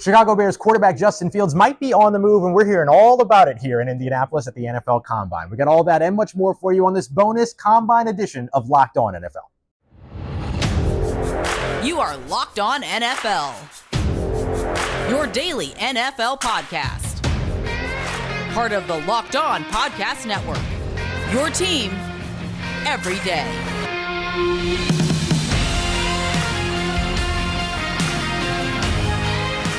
Chicago Bears quarterback Justin Fields might be on the move, and we're hearing all about it here in Indianapolis at the NFL Combine. We got all that and much more for you on this bonus Combine edition of Locked On NFL. You are Locked On NFL, your daily NFL podcast. Part of the Locked On Podcast Network, your team every day.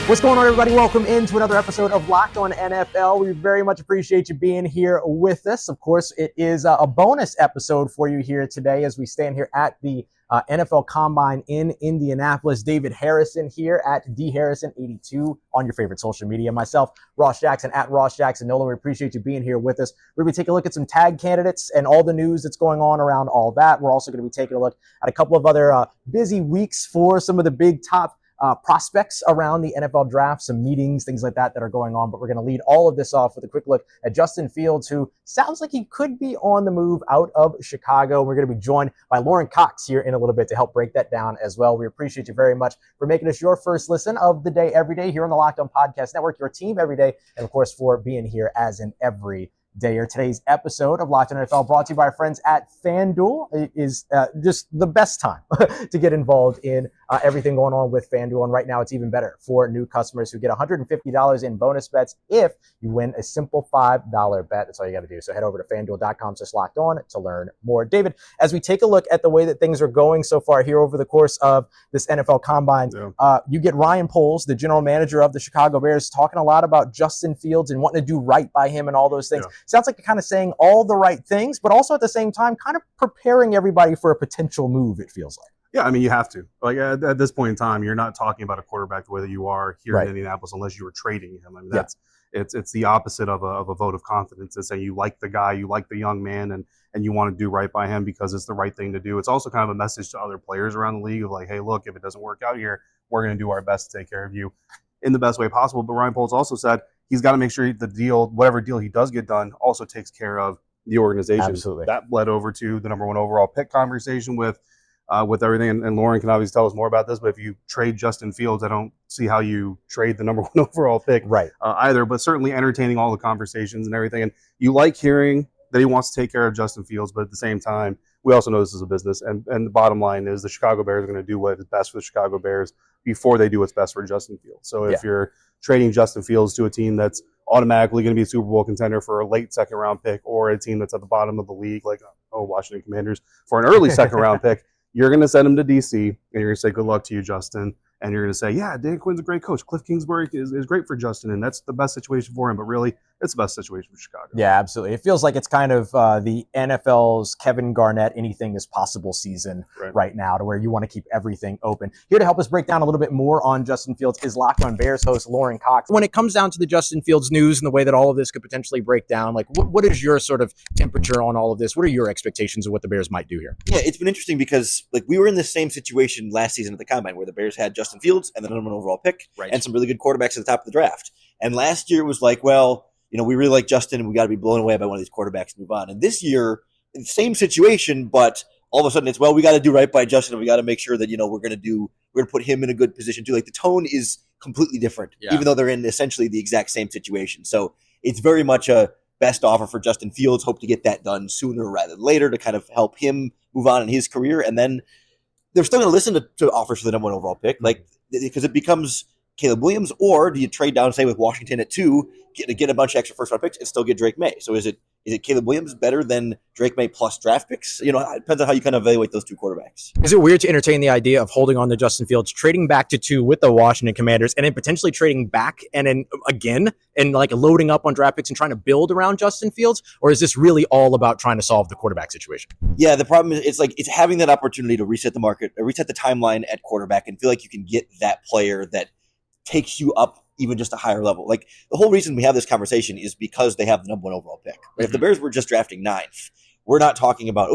What's going on, everybody? Welcome into another episode of Locked On NFL. We very much appreciate you being here with us. Of course, it is a bonus episode for you here today as we stand here at the NFL Combine in Indianapolis. David Harrison here at dharrison82 on your favorite social media. Myself, Ross Jackson at Ross Jackson Nolan. We appreciate you being here with us. We're going to be taking a look at some tag candidates and all the news that's going on around all that. We're also going to be taking a look at a couple of other busy weeks for some of the big top prospects around the NFL draft, some meetings, things like that are going on. But we're going to lead all of this off with a quick look at Justin Fields, who sounds like he could be on the move out of Chicago. We're going to be joined by Lauren Cox here in a little bit to help break that down as well. We appreciate you very much for making us your first listen of the day every day here on the Locked On Podcast Network, your team every day, and of course for being here as in every day. Today's episode of Locked On NFL brought to you by our friends at FanDuel. It is just the best time to get involved in everything going on with FanDuel. And right now it's even better for new customers who get $150 in bonus bets if you win a simple $5 bet. That's all you got to do. So head over to FanDuel.com/lockedon to learn more. David, as we take a look at the way that things are going so far here over the course of this NFL Combine, you get Ryan Poles, the general manager of the Chicago Bears, talking a lot about Justin Fields and wanting to do right by him and all those things. Sounds like you're kind of saying all the right things, but also at the same time kind of preparing everybody for a potential move, it feels like. Yeah, I mean, you have to. Like at this point in time, you're not talking about a quarterback the way that you are here in Indianapolis unless you were trading him. I mean, it's the opposite of a vote of confidence. It's saying you like the guy, you like the young man, and you want to do right by him because it's the right thing to do. It's also kind of a message to other players around the league of like, hey, look, if it doesn't work out here, we're going to do our best to take care of you in the best way possible. But Ryan Poles also said he's got to make sure the deal, whatever deal he does get done, also takes care of the organization. Absolutely. That led over to the number one overall pick conversation with everything. And Lauren can obviously tell us more about this, but if you trade Justin Fields, I don't see how you trade the number one overall pick either, but certainly entertaining all the conversations and everything. And you like hearing that he wants to take care of Justin Fields, but at the same time, we also know this is a business. And the bottom line is the Chicago Bears are going to do what is best for the Chicago Bears before they do what's best for Justin Fields. So if you're trading Justin Fields to a team that's automatically going to be a Super Bowl contender for a late second-round pick or a team that's at the bottom of the league, like Washington Commanders, for an early second-round pick, you're going to send him to D.C., and you're going to say, good luck to you, Justin. And you're going to say, yeah, Dan Quinn's a great coach. Cliff Kingsbury is great for Justin, and that's the best situation for him. But really, it's the best situation for Chicago. Yeah, absolutely. It feels like it's kind of the NFL's Kevin Garnett, anything is possible season right now, to where you want to keep everything open. Here to help us break down a little bit more on Justin Fields is Locked On Bears host Lauren Cox. When it comes down to the Justin Fields news and the way that all of this could potentially break down, like what is your sort of temperature on all of this? What are your expectations of what the Bears might do here? Yeah, it's been interesting because like we were in the same situation last season at the Combine where the Bears had Justin Fields and the number one overall pick and some really good quarterbacks at the top of the draft. And last year it was like, well, we really like Justin and we got to be blown away by one of these quarterbacks and move on. And this year, same situation, but all of a sudden it's, well, we got to do right by Justin and we got to make sure that, we're going to put him in a good position too. Like the tone is completely different, even though they're in essentially the exact same situation. So it's very much a best offer for Justin Fields. Hope to get that done sooner rather than later to kind of help him move on in his career. And then they're still going to listen to offers for the number one overall pick, like because it becomes Caleb Williams, or do you trade down, say, with Washington at 2, get a bunch of extra first-round picks and still get Drae Maye? So is it Caleb Williams better than Drae Maye plus draft picks? It depends on how you kind of evaluate those two quarterbacks. Is it weird to entertain the idea of holding on to Justin Fields, trading back to 2 with the Washington Commanders, and then potentially trading back and then again and like loading up on draft picks and trying to build around Justin Fields? Or is this really all about trying to solve the quarterback situation? Yeah, the problem is it's having that opportunity to reset the market, reset the timeline at quarterback, and feel like you can get that player that takes you up even just a higher level. Like the whole reason we have this conversation is because they have the number one overall pick. Right? If the Bears were just drafting 9th, we're not talking about,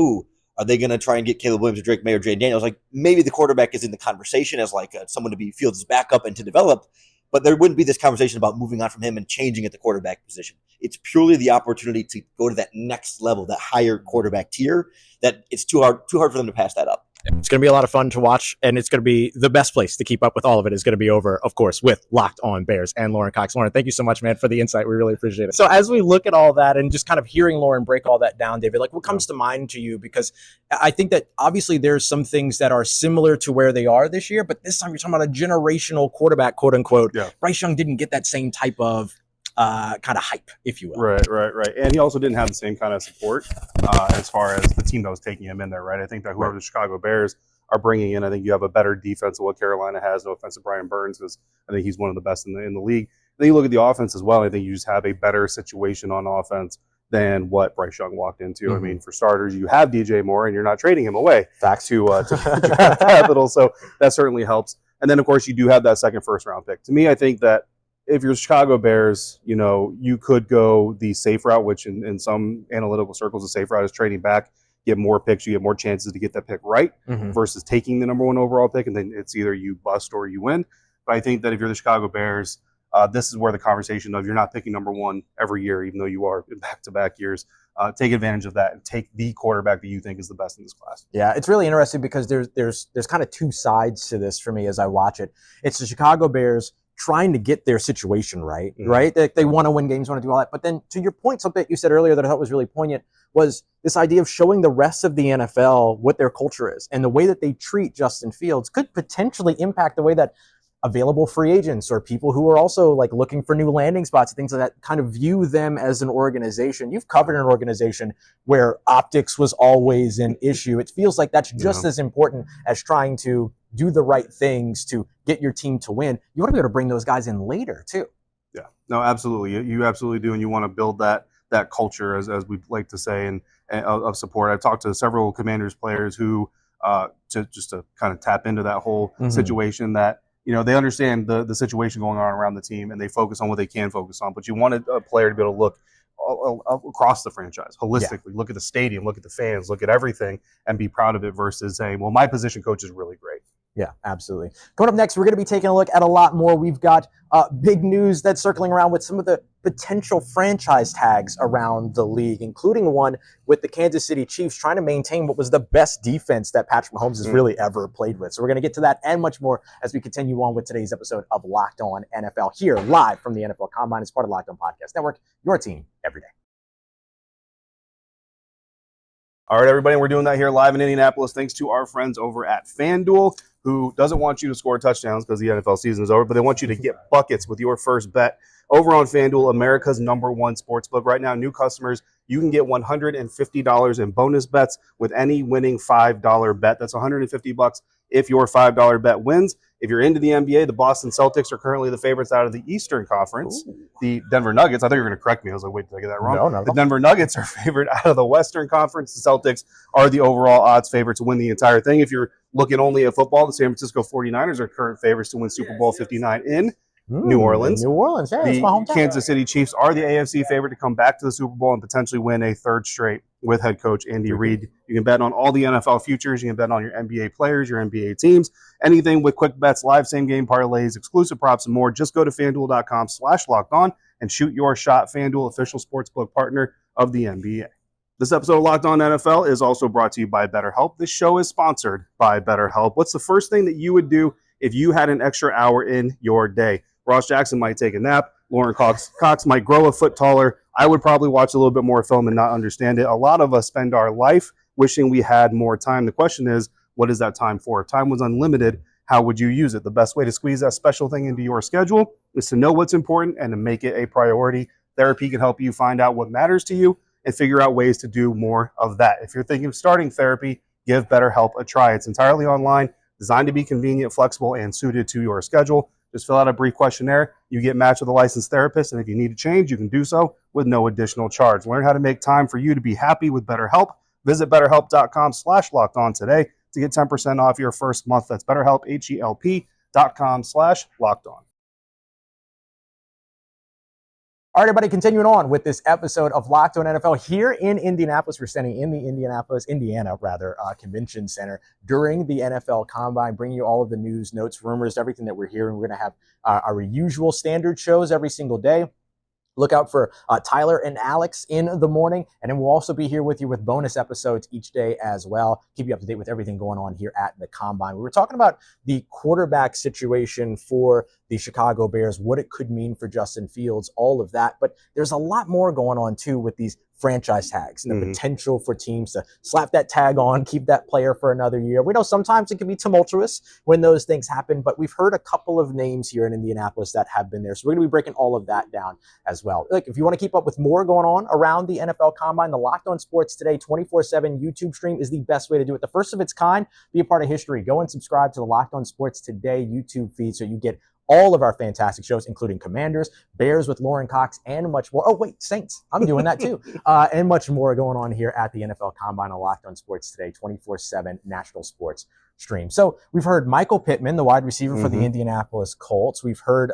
are they going to try and get Caleb Williams or Drae Maye or Jaden Daniels? Like maybe the quarterback is in the conversation as like someone to be Fields' backup and to develop, but there wouldn't be this conversation about moving on from him and changing at the quarterback position. It's purely the opportunity to go to that next level, that higher quarterback tier, that it's too hard for them to pass that up. It's going to be a lot of fun to watch, and it's going to be the best place to keep up with all of it is going to be over, of course, with Locked On Bears and Lauren Cox. Lauren, thank you so much, man, for the insight. We really appreciate it. So as we look at all that and just kind of hearing Lauren break all that down, David, like what comes to mind to you? Because I think that obviously there's some things that are similar to where they are this year, but this time you're talking about a generational quarterback, quote unquote. Yeah. Bryce Young didn't get that same type of kind of hype, if you will. Right. And he also didn't have the same kind of support as far as the team that was taking him in there, right? I think that whoever the Chicago Bears are bringing in, I think you have a better defense than what Carolina has. No offense to Brian Burns, because I think he's one of the best in the league. Then you look at the offense as well. I think you just have a better situation on offense than what Bryce Young walked into. Mm-hmm. I mean, for starters, you have DJ Moore, and you're not trading him away to draft capital, so that certainly helps. And then, of course, you do have that second first-round pick. To me, I think that if you're Chicago Bears, you could go the safe route, which in some analytical circles, the safe route is trading back, get more picks, you get more chances to get that pick right versus taking the number one overall pick, and then it's either you bust or you win. But I think that if you're the Chicago Bears, this is where the conversation of you're not picking number one every year, even though you are in back-to-back years. Take advantage of that and take the quarterback that you think is the best in this class. Yeah, it's really interesting because there's kind of two sides to this for me as I watch it. It's the Chicago Bears trying to get their situation right, right? They want to win games, want to do all that. But then to your point, something you said earlier that I thought was really poignant was this idea of showing the rest of the NFL what their culture is. And the way that they treat Justin Fields could potentially impact the way that available free agents or people who are also like looking for new landing spots and things like that kind of view them as an organization. You've covered an organization where optics was always an issue. It feels like that's just as important as trying to do the right things to get your team to win. You want to be able to bring those guys in later too. Yeah, no, absolutely. You absolutely do. And you want to build that culture, as we like to say, and of support. I've talked to several Commanders players who to kind of tap into that whole situation that, they understand the situation going on around the team and they focus on what they can focus on. But you want a player to be able to look across the franchise holistically, look at the stadium, look at the fans, look at everything and be proud of it versus saying, well, my position coach is really great. Yeah, absolutely. Coming up next, we're going to be taking a look at a lot more. We've got big news that's circling around with some of the potential franchise tags around the league, including one with the Kansas City Chiefs trying to maintain what was the best defense that Patrick Mahomes has really ever played with. So we're going to get to that and much more as we continue on with today's episode of Locked On NFL here live from the NFL Combine as part of Locked On Podcast Network, your team every day. All right, everybody, we're doing that here live in Indianapolis thanks to our friends over at FanDuel, who doesn't want you to score touchdowns because the NFL season is over, but they want you to get buckets with your first bet over on FanDuel, America's #1 sportsbook. Right now, new customers, you can get $150 in bonus bets with any winning $5 bet. That's $150 if your $5 bet wins. If you're into the NBA, the Boston Celtics are currently the favorites out of the Eastern Conference. Ooh. The Denver Nuggets, I thought you were going to correct me. I was like, wait, did I get that wrong? No. The Denver Nuggets are favored out of the Western Conference. The Celtics are the overall odds favorite to win the entire thing. If you're looking only at football, the San Francisco 49ers are current favorites to win Super Bowl 59 in New Orleans. New Orleans, yeah, that's my hometown. The Kansas City Chiefs are the AFC favorite to come back to the Super Bowl and potentially win a third straight with head coach Andy Reid. You can bet on all the NFL futures. You can bet on your NBA players, your NBA teams, anything with quick bets, live same-game parlays, exclusive props, and more. Just go to FanDuel.com/lockedon and shoot your shot. FanDuel, official sportsbook partner of the NBA. This episode of Locked On NFL is also brought to you by BetterHelp. This show is sponsored by BetterHelp. What's the first thing that you would do if you had an extra hour in your day? Ross Jackson might take a nap. Lauren Cox might grow a foot taller. I would probably watch a little bit more film and not understand it. A lot of us spend our life wishing we had more time. The question is, what is that time for? If time was unlimited, how would you use it? The best way to squeeze that special thing into your schedule is to know what's important and to make it a priority. Therapy can help you find out what matters to you and figure out ways to do more of that. If you're thinking of starting therapy, give BetterHelp a try. It's entirely online, designed to be convenient, flexible, and suited to your schedule. Just fill out a brief questionnaire. You get matched with a licensed therapist, and if you need to change, you can do so with no additional charge. Learn how to make time for you to be happy with BetterHelp. Visit BetterHelp.com/lockedon today to get 10% off your first month. That's BetterHelp, HELP.com/lockedon. All right, everybody, continuing on with this episode of Locked On NFL here in Indianapolis. We're standing in the Indiana Convention Center during the NFL Combine, bringing you all of the news, notes, rumors, everything that we're hearing. We're going to have our usual standard shows every single day. Look out for Tyler and Alex in the morning, and then we'll also be here with you with bonus episodes each day as well. Keep you up to date with everything going on here at the Combine. We were talking about the quarterback situation for the Chicago Bears, what it could mean for Justin Fields, all of that. But there's a lot more going on, too, with these franchise tags and the potential for teams to slap that tag on, keep that player for another year. We know sometimes it can be tumultuous when those things happen, but we've heard a couple of names here in Indianapolis that have been there. So we're going to be breaking all of that down as well. Look, if you want to keep up with more going on around the NFL Combine, the Locked On Sports Today 24/7 YouTube stream is the best way to do it. The first of its kind, be a part of history. Go and subscribe to the Locked On Sports Today YouTube feed so you get all of our fantastic shows, including Commanders, Bears with Lauren Cox, and much more. Oh, wait, Saints. I'm doing that too. And much more going on here at the NFL Combine on Locked On Sports Today, 24/7 national sports stream. So we've heard Michael Pittman, the wide receiver for the Indianapolis Colts. We've heard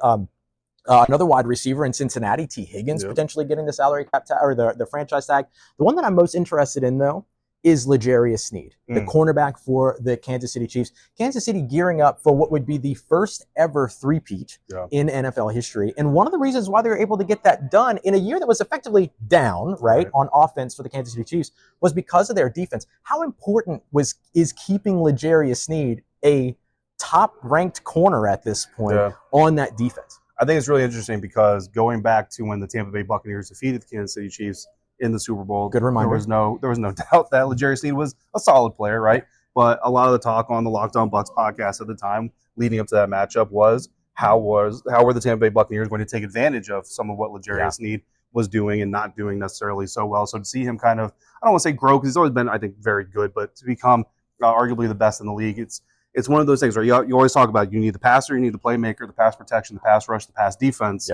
another wide receiver in Cincinnati, Tee Higgins, potentially getting the salary cap or the franchise tag. The one that I'm most interested in, though, is L'Jarius Snead, the cornerback for the Kansas City Chiefs. Kansas City gearing up for what would be the first ever three-peat in NFL history. And one of the reasons why they were able to get that done in a year that was effectively down, on offense for the Kansas City Chiefs was because of their defense. How important is keeping L'Jarius Snead a top-ranked corner at this point on that defense? I think it's really interesting because going back to when the Tampa Bay Buccaneers defeated the Kansas City Chiefs in the Super Bowl. Good reminder. There was no doubt that L'Jarius Snead was a solid player, right? But a lot of the talk on the Locked On Bucs podcast at the time, leading up to that matchup, was how were the Tampa Bay Buccaneers going to take advantage of some of what L'Jarius Snead was doing and not doing necessarily so well. So to see him kind of, I don't want to say grow because he's always been, I think, very good, but to become arguably the best in the league, it's one of those things where you always talk about you need the passer, you need the playmaker, the pass protection, the pass rush, the pass defense.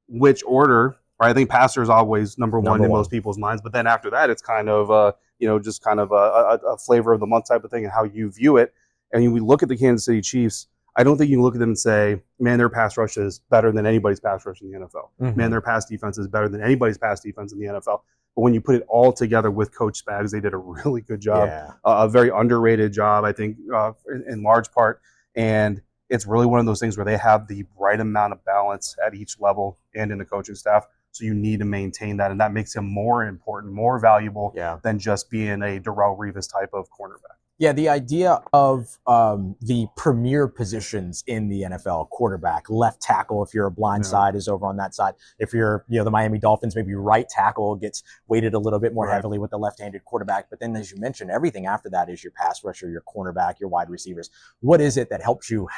Which order? Right, I think passer is always number one in most people's minds, but then after that, it's kind of just kind of a flavor of the month type of thing and how you view it. And when we look at the Kansas City Chiefs, I don't think you can look at them and say, "Man, their pass rush is better than anybody's pass rush in the NFL." Man, their pass defense is better than anybody's pass defense in the NFL. But when you put it all together with Coach Spags, they did a really good job, a very underrated job, I think, in large part. And it's really one of those things where they have the right amount of balance at each level and in the coaching staff. So you need to maintain that, and that makes him more important, more valuable than just being a Darrelle Revis type of cornerback. Yeah, the idea of the premier positions in the NFL, quarterback, left tackle, if you're a blind side, is over on that side. If you're, the Miami Dolphins, maybe right tackle gets weighted a little bit more heavily with the left-handed quarterback. But then, as you mentioned, everything after that is your pass rusher, your cornerback, your wide receivers. What is it that helps you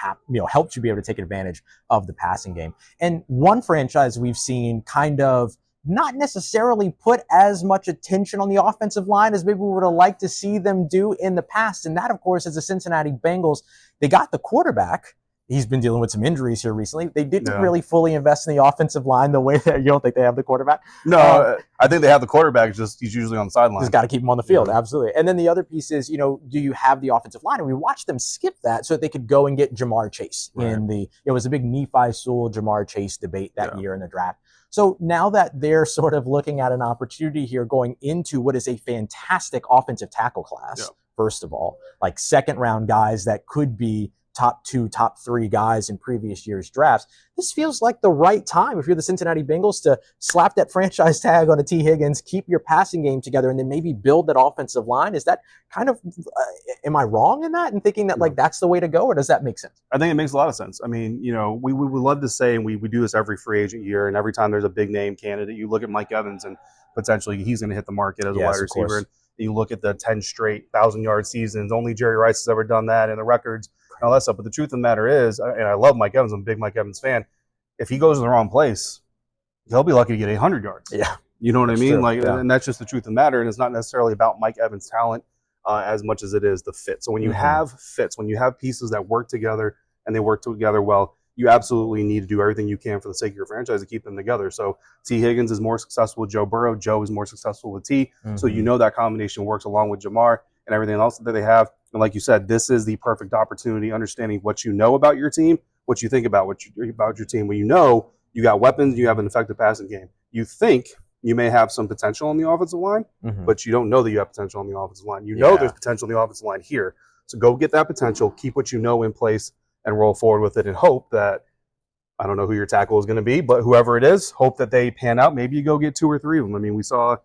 helps you be able to take advantage of the passing game? And one franchise we've seen kind of not necessarily put as much attention on the offensive line as maybe we would have liked to see them do in the past. And that, of course, is the Cincinnati Bengals. They got the quarterback. He's been dealing with some injuries here recently. They didn't really fully invest in the offensive line the way that you don't think they have the quarterback. No, I think they have the quarterback. Just he's usually on the sideline. Just got to keep him on the field. Absolutely. And then the other piece is, do you have the offensive line? And we watched them skip that so that they could go and get Jamar Chase it was a big Nephi Sewell, Jamar Chase debate that year in the draft. So now that they're sort of looking at an opportunity here going into what is a fantastic offensive tackle class, first of all, like second round guys that could be top 2, top 3 guys in previous years' drafts, this feels like the right time if you're the Cincinnati Bengals to slap that franchise tag on a Tee Higgins, keep your passing game together, and then maybe build that offensive line. Is that kind of, am I wrong in that and thinking that that's the way to go, or does that make sense? I think it makes a lot of sense. I mean, we would love to say, and we do this every free agent year, and every time there's a big name candidate, you look at Mike Evans and potentially he's going to hit the market as a wide receiver. And you look at the 10 straight 1,000-yard seasons, only Jerry Rice has ever done that, and the records and all that stuff. But the truth of the matter is, and I love Mike Evans, I'm a big Mike Evans fan, if he goes to the wrong place, he'll be lucky to get 800 yards. Yeah. You know what I mean? And that's just the truth of the matter. And it's not necessarily about Mike Evans' talent as much as it is the fit. So when you have fits, when you have pieces that work together and they work together well, you absolutely need to do everything you can for the sake of your franchise to keep them together. So Tee Higgins is more successful with Joe Burrow. Joe is more successful with T. So that combination works along with Jamar and everything else that they have. And like you said, this is the perfect opportunity, understanding what you know about your team, what you think about about your team. When you got weapons, you have an effective passing game. You think you may have some potential on the offensive line, but you don't know that you have potential on the offensive line. You know there's potential on the offensive line here. So go get that potential, keep what you know in place, and roll forward with it and hope that I don't know who your tackle is going to be, but whoever it is, hope that they pan out. Maybe you go get 2 or 3 of them. I mean, we saw,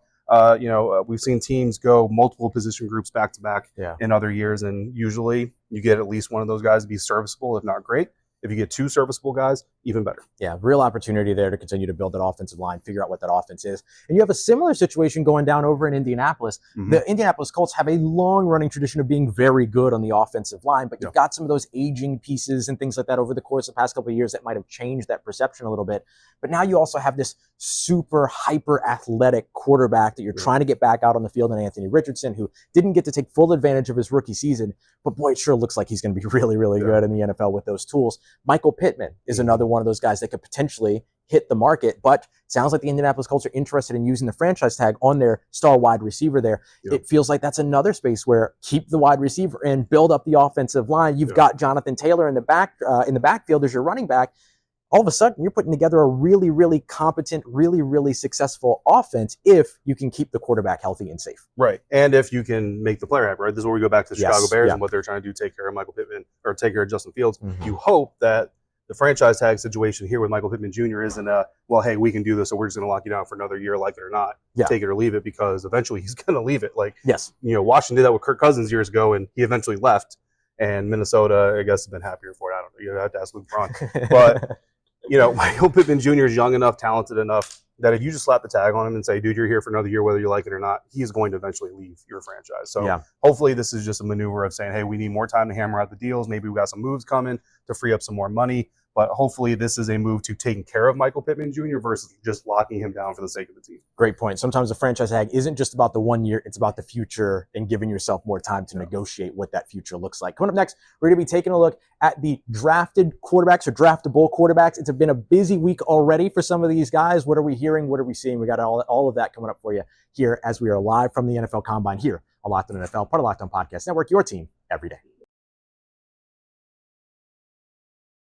we've seen teams go multiple position groups back to back in other years, and usually you get at least one of those guys to be serviceable, if not great. If you get 2 serviceable guys, even better. Yeah, real opportunity there to continue to build that offensive line, figure out what that offense is. And you have a similar situation going down over in Indianapolis. Mm-hmm. The Indianapolis Colts have a long-running tradition of being very good on the offensive line, but you've got some of those aging pieces and things like that over the course of the past couple of years that might have changed that perception a little bit. But now you also have this super hyper-athletic quarterback that you're trying to get back out on the field in Anthony Richardson, who didn't get to take full advantage of his rookie season, but boy, it sure looks like he's going to be really, really good in the NFL with those tools. Michael Pittman is another one of those guys that could potentially hit the market, but sounds like the Indianapolis Colts are interested in using the franchise tag on their star wide receiver there. It feels like that's another space where keep the wide receiver and build up the offensive line. You've got Jonathan Taylor in the backfield as your running back. All of a sudden, you're putting together a really, really competent, really, really successful offense if you can keep the quarterback healthy and safe. Right. And if you can make the player happen, right? This is where we go back to the Chicago Bears and what they're trying to do, take care of Michael Pittman or take care of Justin Fields. Mm-hmm. You hope that the franchise tag situation here with Michael Pittman Jr. isn't well, hey, we can do this, so we're just going to lock you down for another year, like it or not. Take it or leave it, because eventually he's going to leave it. Like, Washington did that with Kirk Cousins years ago, and he eventually left. And Minnesota, I guess, has been happier for it. I don't know. You have to ask Luke Braun. But Michael Pittman Jr. is young enough, talented enough that if you just slap the tag on him and say, dude, you're here for another year, whether you like it or not, he is going to eventually leave your franchise. So hopefully this is just a maneuver of saying, hey, we need more time to hammer out the deals. Maybe we got some moves coming to free up some more money. But hopefully this is a move to taking care of Michael Pittman Jr. versus just locking him down for the sake of the team. Great point. Sometimes the franchise tag isn't just about the 1 year, it's about the future and giving yourself more time to negotiate what that future looks like. Coming up next, we're going to be taking a look at the drafted quarterbacks or draftable quarterbacks. It's been a busy week already for some of these guys. What are we hearing? What are we seeing? We got all of that coming up for you here as we are live from the NFL Combine here on Locked On NFL, part of Locked On Podcast Network, your team every day.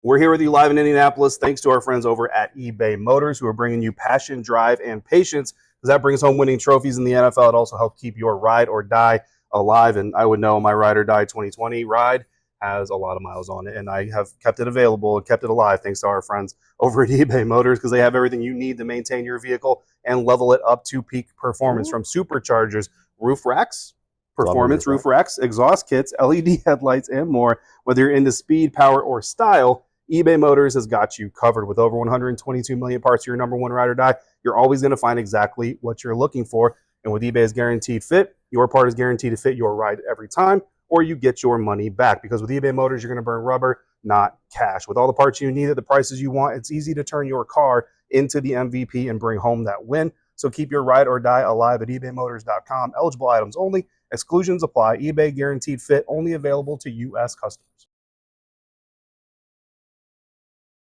We're here with you live in Indianapolis, thanks to our friends over at eBay Motors, who are bringing you passion, drive, and patience, because that brings home winning trophies in the NFL. It also helps keep your ride or die alive. And I would know my ride or die 2020 ride has a lot of miles on it, and I have kept it available and kept it alive thanks to our friends over at eBay Motors, because they have everything you need to maintain your vehicle and level it up to peak performance, from superchargers, roof racks, performance roof racks, exhaust kits, LED headlights, and more. Whether you're into speed, power, or style, eBay Motors has got you covered. With over 122 million parts for your number one ride or die, you're always going to find exactly what you're looking for. And with eBay's Guaranteed Fit, your part is guaranteed to fit your ride every time, or you get your money back. Because with eBay Motors, you're going to burn rubber, not cash. With all the parts you need at the prices you want, it's easy to turn your car into the MVP and bring home that win. So keep your ride or die alive at ebaymotors.com. Eligible items only. Exclusions apply. eBay Guaranteed Fit, only available to U.S. customers.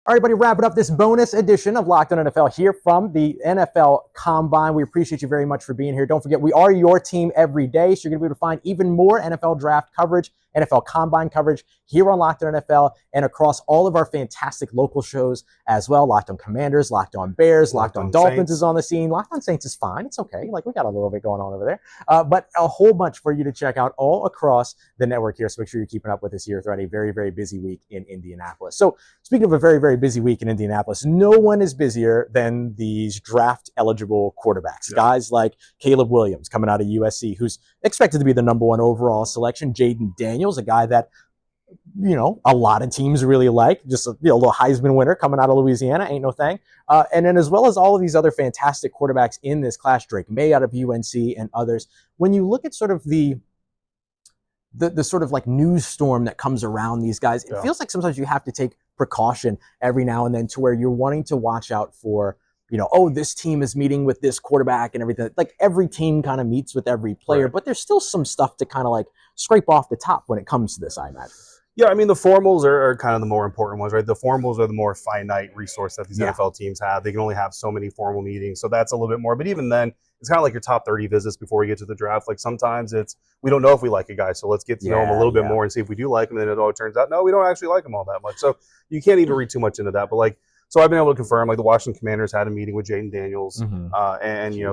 All right, everybody, wrapping up this bonus edition of Locked On NFL here from the NFL Combine. We appreciate you very much for being here. Don't forget, we are your team every day, so you're going to be able to find even more NFL draft coverage, NFL Combine coverage here on Locked On NFL and across all of our fantastic local shows as well. Locked On Commanders, Locked On Bears, Locked On Dolphins Saints is on the scene. Locked On Saints is fine. It's okay. Like, we got a little bit going on over there. But a whole bunch for you to check out all across the network here. So make sure you're keeping up with us here throughout a very, very busy week in Indianapolis. So speaking of a very, very busy week in Indianapolis, no one is busier than these draft-eligible quarterbacks. Yeah. Guys like Caleb Williams coming out of USC, who's expected to be the number one overall selection. Jaden Daniels, a guy that, a lot of teams really like. Just a little Heisman winner coming out of Louisiana, ain't no thing. And then as well as all of these other fantastic quarterbacks in this class, Drae Maye out of UNC and others. When you look at sort of the sort of like news storm that comes around these guys, it feels like sometimes you have to take precaution every now and then to where you're wanting to watch out for, this team is meeting with this quarterback and everything. Like, every team kind of meets with every player, but there's still some stuff to kind of like scrape off the top when it comes to this, I imagine. Yeah, I mean, the formals are kind of the more important ones, right? The formals are the more finite resource that these NFL teams have. They can only have so many formal meetings, so that's a little bit more. But even then, it's kind of like your top 30 visits before we get to the draft. Like, sometimes we don't know if we like a guy, so let's get to know him a little bit more and see if we do like him. And then it all turns out, no, we don't actually like him all that much. So you can't even read too much into that. But so I've been able to confirm, the Washington Commanders had a meeting with Jaden Daniels,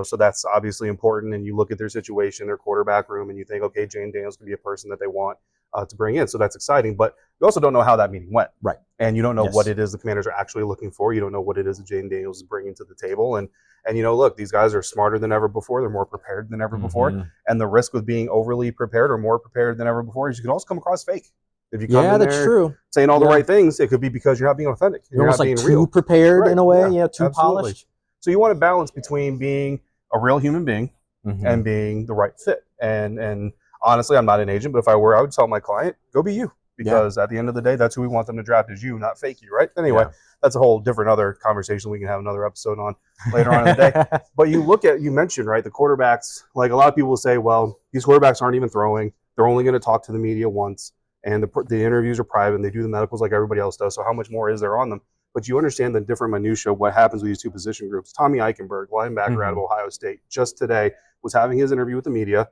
so that's obviously important. And you look at their situation, their quarterback room, and you think, okay, Jaden Daniels could be a person that they want to bring in. So that's exciting. But you also don't know how that meeting went. Right. And you don't know what it is the Commanders are actually looking for. You don't know what it is that Jaden Daniels is bringing to the table. And look, these guys are smarter than ever before. They're more prepared than ever before. And the risk with being overly prepared or more prepared than ever before is you can also come across fake. If you come in there true. saying all the right things, it could be because you're not being authentic. You're almost not like being too real. prepared in a way, too absolutely. polished. So you want to balance between being a real human being and being the right fit. And honestly, I'm not an agent, but if I were, I would tell my client, go be you. Because at the end of the day, that's who we want them to draft is you, not fake you, right? Anyway, that's a whole different other conversation we can have another episode on later on in the day. But you mentioned, right, the quarterbacks, like a lot of people will say, well, these quarterbacks aren't even throwing. They're only going to talk to the media once. And the interviews are private and they do the medicals like everybody else does. So how much more is there on them? But you understand the different minutia of what happens with these two position groups. Tommy Eichenberg, linebacker out of Ohio State, just today was having his interview with the media.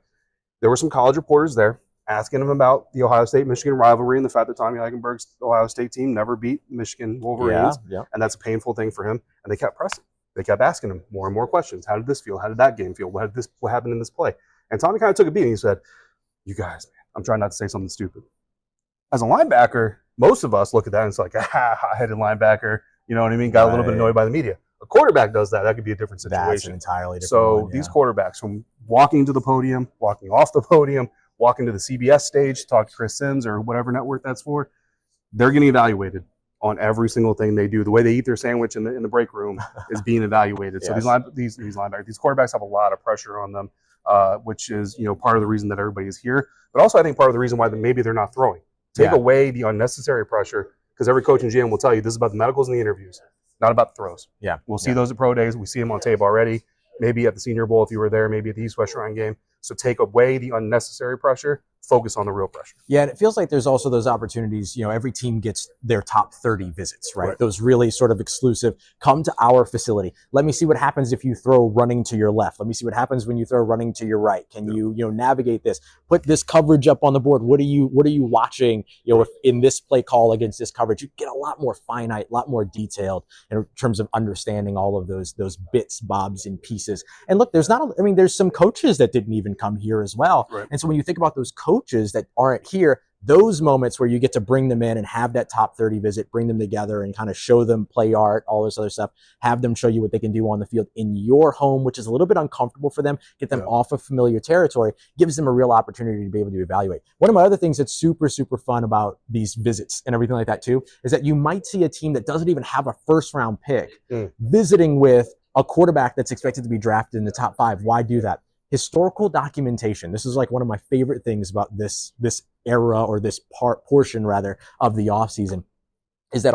There were some college reporters there asking him about the Ohio State-Michigan rivalry and the fact that Tommy Eichenberg's Ohio State team never beat Michigan Wolverines. And that's a painful thing for him. And they kept pressing. They kept asking him more and more questions. How did this feel? How did that game feel? What happened in this play? And Tommy kind of took a beat and he said, you guys, man, I'm trying not to say something stupid. As a linebacker, most of us look at that and it's like, hot-headed linebacker, you know what I mean? Got a little bit annoyed by the media. A quarterback does that. That could be a different situation. That's an entirely different one, these quarterbacks, from walking to the podium, walking off the podium, walking to the CBS stage to talk to Chris Sims or whatever network that's for, they're getting evaluated on every single thing they do. The way they eat their sandwich in the break room is being evaluated. So these linebackers, these quarterbacks have a lot of pressure on them, which is part of the reason that everybody is here. But also I think part of the reason why maybe they're not throwing. Take away the unnecessary pressure, because every coach and GM will tell you this is about the medicals and the interviews, not about the throws. We'll see those at pro days. We see them on tape already. Maybe at the Senior Bowl if you were there, maybe at the East West Shrine game. So take away the unnecessary pressure, focus on the real pressure. Yeah, and it feels like there's also those opportunities. Every team gets their top 30 visits, right? Those really sort of exclusive, come to our facility. Let me see what happens if you throw running to your left. Let me see what happens when you throw running to your right. Can you navigate this? Put this coverage up on the board. What are you watching, if in this play call against this coverage? You get a lot more finite, a lot more detailed in terms of understanding all of those bits, bobs, and pieces. And look, there's some coaches that didn't even come here as well. And so when you think about those coaches that aren't here, those moments where you get to bring them in and have that top 30 visit, bring them together and kind of show them play art, all this other stuff, have them show you what they can do on the field in your home, which is a little bit uncomfortable for them, get them off of familiar territory, gives them a real opportunity to be able to evaluate. One of my other things that's super, super fun about these visits and everything like that too, is that you might see a team that doesn't even have a first round pick visiting with a quarterback that's expected to be drafted in the top 5. Why do that? Historical documentation. This is like one of my favorite things about this era, or this portion rather, of the offseason, is that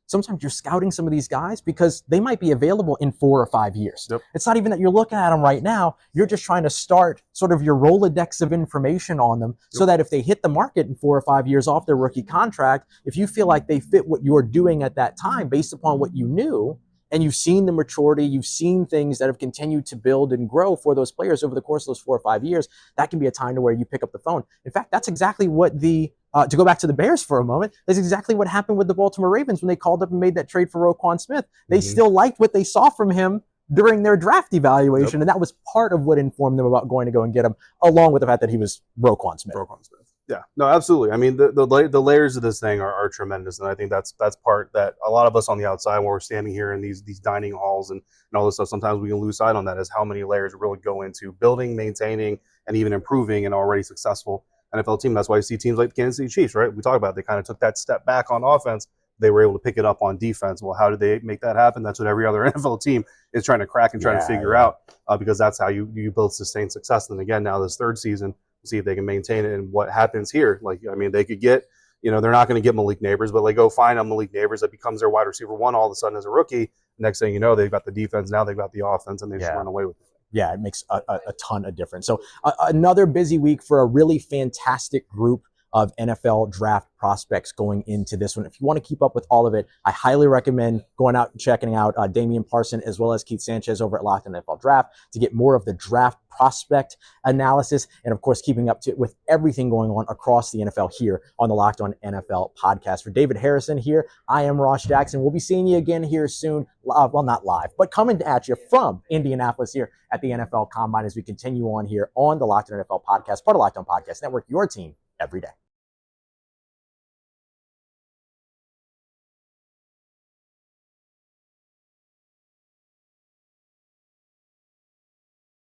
sometimes you're scouting some of these guys because they might be available in 4 or 5 years. It's not even that you're looking at them right now. You're just trying to start sort of your Rolodex of information on them so that if they hit the market in 4 or 5 years off their rookie contract, if you feel like they fit what you're doing at that time based upon what you knew, and you've seen the maturity, you've seen things that have continued to build and grow for those players over the course of those 4 or 5 years, that can be a time to where you pick up the phone. In fact, that's exactly what to go back to the Bears for a moment, that's exactly what happened with the Baltimore Ravens when they called up and made that trade for Roquan Smith. They still liked what they saw from him during their draft evaluation, and that was part of what informed them about going to go and get him, along with the fact that he was Roquan Smith. Yeah, no, absolutely. I mean, the layers of this thing are tremendous, and I think that's part that a lot of us on the outside, when we're standing here in these dining halls and all this stuff, sometimes we can lose sight on that, is how many layers really go into building, maintaining, and even improving an already successful NFL team. That's why you see teams like the Kansas City Chiefs, right? We talk about it. They kind of took that step back on offense. They were able to pick it up on defense. Well, how did they make that happen? That's what every other NFL team is trying to crack and trying to figure out, because that's how you build sustained success. And again, now this third season, see if they can maintain it. And what happens here, they could get, they're not going to get Malik Neighbors, but go find a Malik Neighbors that becomes their wide receiver 1 all of a sudden as a rookie. Next thing you know, they've got the defense, now they've got the offense, and they just run away with it. Yeah, it makes a ton of difference. So another busy week for a really fantastic group of NFL draft prospects going into this one. If you want to keep up with all of it, I highly recommend going out and checking out Damian Parson as well as Keith Sanchez over at Locked On NFL Draft to get more of the draft prospect analysis, and of course keeping up with everything going on across the NFL here on the Locked On NFL podcast. For David Harrison here, I am Ross Jackson. We'll be seeing you again here soon. Well, not live, but coming at you from Indianapolis here at the NFL Combine as we continue on here on the Locked On NFL podcast, part of Locked On Podcast Network, your team every day.